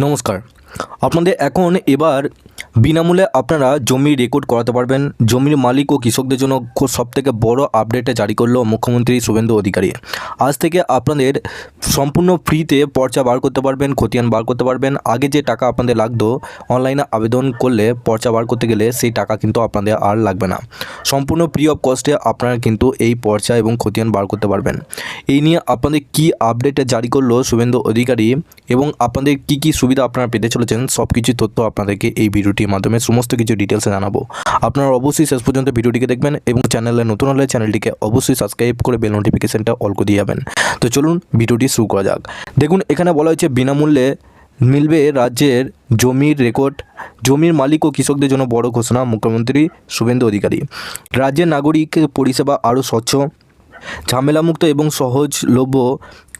নমস্কার। আপনাদের এখন এবার বিনামূল্যে আপনারা জমি রেকর্ড করাতে পারবেন। জমির মালিক ও কৃষকদের জন্য সবথেকে বড় আপডেটে জারি করলো মুখ্যমন্ত্রী শুভেন্দু অধিকারী। আজ থেকে আপনাদের সম্পূর্ণ ফ্রিতে পর্চা বার করতে পারবেন, খতিয়ান বার করতে পারবেন। আগে যে টাকা আপনাদের লাগতো অনলাইনে আবেদন করলে পর্চা বার করতে গেলে, সেই টাকা কিন্তু আপনাদের আর লাগবে না। সম্পূর্ণ ফ্রি অফ কস্টে আপনারা কিন্তু এই পর্চা এবং খতিয়ান বার করতে পারবেন। এই নিয়ে আপনাদের কি আপডেটে জারি করলো শুভেন্দু অধিকারী এবং আপনাদের কি কি সুবিধা আপনারা পেতে চলেছেন, সব কিছু তথ্য আপনাদেরকে এই ভিডিওটির মাধ্যমে সমস্ত কিছু ডিটেলসে জানাবো। আপনারা অবশ্যই শেষ পর্যন্ত ভিডিওটিকে দেখবেন এবং চ্যানেলে নতুন হলে চ্যানেলটিকে অবশ্যই সাবস্ক্রাইব করে বেল নোটিফিকেশনটা অল করে দিয়ে যাবেন। তো চলুন ভিডিওটি শুরু করা যাক। দেখুন, এখানে বলা হয়েছে বিনামূল্যে মিলবে রাজ্যের জমির রেকর্ড। জমির মালিক ও কৃষকদের জন্য বড় ঘোষণা মুখ্যমন্ত্রী শুভেন্দু অধিকারী। রাজ্যের নাগরিক পরিষেবা আরও স্বচ্ছ, ঝামেলামুক্ত এবং সহজলভ্য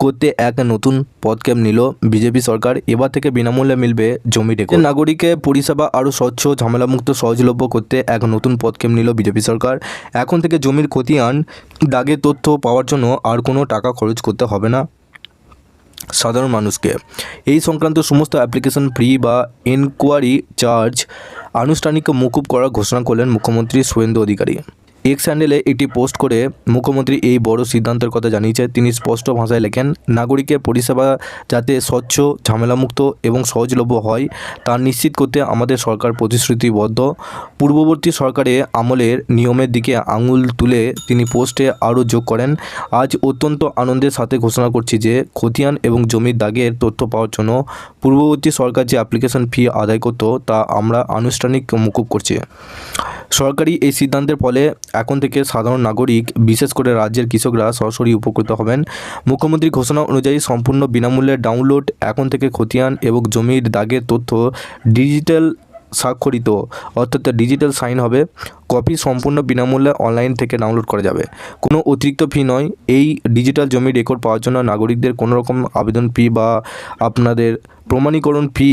করতে এক নতুন পদক্ষেপ নিল বিজেপি সরকার। এবার থেকে বিনামূল্যে মিলবে জমি রেকর্ড। নাগরিকের পরিষেবা আরও স্বচ্ছ, ঝামেলামুক্ত, সহজলভ্য করতে এক নতুন পদক্ষেপ নিল বিজেপি সরকার। এখন থেকে জমির খতিয়ান দাগের তথ্য পাওয়ার জন্য আর কোনো টাকা খরচ করতে হবে না সাধারণ মানুষকে। এই সংক্রান্ত সমস্ত অ্যাপ্লিকেশন ফ্রি বা এনকোয়ারি চার্জ আনুষ্ঠানিক মকুব করার ঘোষণা করলেন মুখ্যমন্ত্রী শুভেন্দু অধিকারী। এক্স হ্যান্ডেলে একটি পোস্ট করে মুখ্যমন্ত্রী এই বড় সিদ্ধান্তের কথা জানিয়েছে। তিনি স্পষ্ট ভাষায় লেখেন, নাগরিকের পরিষেবা যাতে স্বচ্ছ, ঝামেলামুক্ত এবং সহজলভ্য হয় তা নিশ্চিত করতে আমাদের সরকার প্রতিশ্রুতিবদ্ধ। পূর্ববর্তী সরকারের আমলের নিয়মের দিকে আঙুল তুলে তিনি পোস্টে আরও যোগ করেন, আজ অত্যন্ত আনন্দের সাথে ঘোষণা করছি যে খতিয়ান এবং জমির দাগের তথ্য পাওয়ার জন্য পূর্ববর্তী সরকার যে অ্যাপ্লিকেশন ফি আদায় করত তা আমরা আনুষ্ঠানিক মকুব করছি। সরকারি এই সিদ্ধান্তের ফলে এখন থেকে সাধারণ নাগরিক, বিশেষ করে রাজ্যের কৃষকরা সরাসরি উপকৃত হবেন। মুখ্যমন্ত্রীর ঘোষণা অনুযায়ী সম্পূর্ণ বিনামূল্যে ডাউনলোড এখন থেকে খতিয়ান এবং জমির দাগের তথ্য ডিজিটাল স্বাক্ষরিত, অর্থাৎ ডিজিটাল সাইন হবে। কপি সম্পূর্ণ বিনামূল্যে অনলাইন থেকে ডাউনলোড করা যাবে, কোনো অতিরিক্ত ফি নয়। এই ডিজিটাল জমি রেকর্ড পাওয়ার জন্য নাগরিকদের কোনো রকম আবেদন ফি বা আপনাদের প্রমাণীকরণ ফি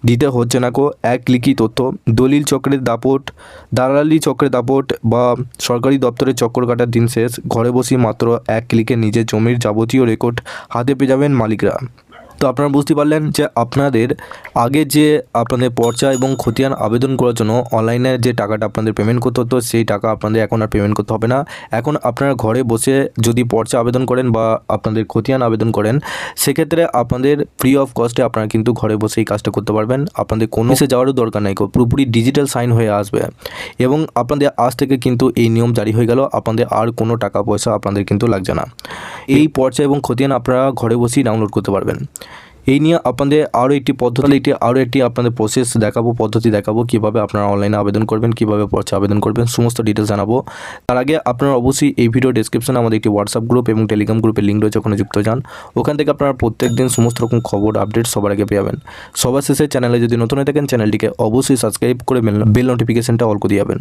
দিতে হচ্ছে না। এক ক্লিকই তথ্য। দলিল চক্রের দাপট, দালালি চক্রের দাপট বা সরকারি দপ্তরের চক্কর কাটার দিন শেষ। ঘরে বসেই মাত্র এক ক্লিকে নিজের জমির যাবতীয় রেকর্ড হাতে পেয়ে যাবেন মালিকরা। তো আপনারা বুঝতে পারলেন যে আপনাদের আগে যে আপনাদের পর্চা এবং খতিয়ান আবেদন করার জন্য অনলাইনে যে টাকাটা আপনাদের পেমেন্ট করতে হতো, সেই টাকা আপনাদের এখন আর পেমেন্ট করতে হবে না। এখন আপনারা ঘরে বসে যদি পর্চা আবেদন করেন বা আপনাদের খতিয়ান আবেদন করেন, সেক্ষেত্রে আপনাদের ফ্রি অফ কস্টে আপনারা কিন্তু ঘরে বসেই কাজটা করতে পারবেন। আপনাদের কোনো অফিসে যাওয়ারও দরকার নেই, পুরোপুরি ডিজিটাল সাইন হয়ে আসবে এবং আপনাদের আজ থেকে কিন্তু এই নিয়ম জারি হয়ে গেল। আপনাদের আর কোনো টাকা পয়সা আপনাদের কিন্তু লাগছে না। এই পর্চা এবং খতিয়ান আপনারা ঘরে বসেই ডাউনলোড করতে পারবেন। এই নিয়ে আপনাদের আরও একটি পদ্ধতি, আপনাদের প্রসেস দেখাবো, পদ্ধতি দেখাবো কীভাবে আপনারা অনলাইনে আবেদন করবেন, কীভাবে পর্চা আবেদন করবেন, সমস্ত ডিটেলস জানাবো। তার আগে আপনারা অবশ্যই এই ভিডিও ডেসক্রিপশনে আমাদের একটি হোয়াটসঅ্যাপ গ্রুপ এবং টেলিগ্রাম গ্রুপের লিঙ্ক রয়েছে, ওখানে যুক্ত যান। ওখান থেকে আপনারা প্রত্যেক দিন সমস্ত রকম খবর আপডেট সবার আগে পেয়ে যাবেন। সবার শেষে চ্যানেলে যদি নতুন হয়ে থাকেন, চ্যানেলটিকে অবশ্যই সাবস্ক্রাইব করে বেল নোটিফিকেশনটা অল করে দিয়ে যাবেন।